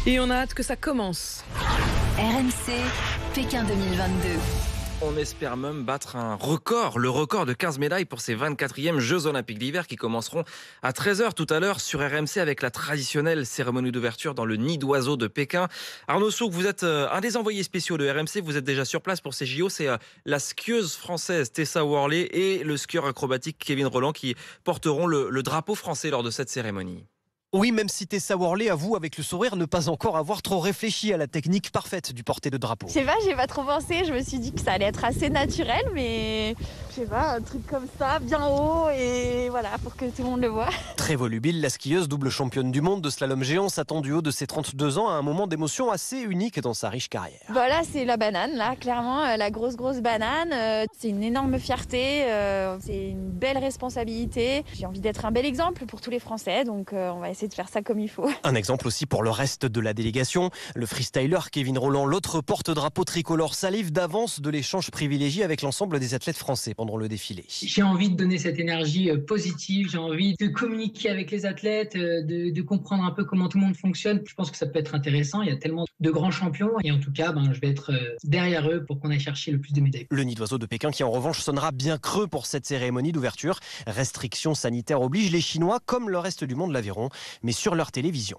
Et on a hâte que ça commence. RMC, Pékin 2022. On espère même battre un record, le record de 15 médailles pour ces 24e Jeux Olympiques d'hiver qui commenceront à 13h tout à l'heure sur RMC avec la traditionnelle cérémonie d'ouverture dans le nid d'oiseaux de Pékin. Arnaud Souk, vous êtes un des envoyés spéciaux de RMC, vous êtes déjà sur place pour ces JO. C'est la skieuse française Tessa Worley et le skieur acrobatique Kevin Rolland qui porteront le drapeau français lors de cette cérémonie. Oui, même si Tessa Worley avoue avec le sourire ne pas encore avoir trop réfléchi à la technique parfaite du porté de drapeau. Je sais pas, j'ai pas trop pensé, je me suis dit que ça allait être assez naturel, mais je sais pas, un truc comme ça, bien haut et voilà, pour que tout le monde le voit. Très volubile, la skieuse double championne du monde de slalom géant s'attend du haut de ses 32 ans à un moment d'émotion assez unique dans sa riche carrière. Voilà, c'est la banane, là, clairement, la grosse banane. C'est une énorme fierté, c'est une belle responsabilité. J'ai envie d'être un bel exemple pour tous les Français, donc on va essayer de faire ça comme il faut. Un exemple aussi pour le reste de la délégation. Le freestyler Kevin Rolland, l'autre porte-drapeau tricolore, salive d'avance de l'échange privilégié avec l'ensemble des athlètes français pendant le défilé. J'ai envie de donner cette énergie positive, j'ai envie de communiquer avec les athlètes, de comprendre un peu comment tout le monde fonctionne. Je pense que ça peut être intéressant, il y a tellement de grands champions et en tout cas, je vais être derrière eux pour qu'on aille chercher le plus de médailles. Le nid d'oiseaux de Pékin qui en revanche sonnera bien creux pour cette cérémonie d'ouverture. Restrictions sanitaires obligent, les Chinois comme le reste du monde la verront, mais sur leur télévision.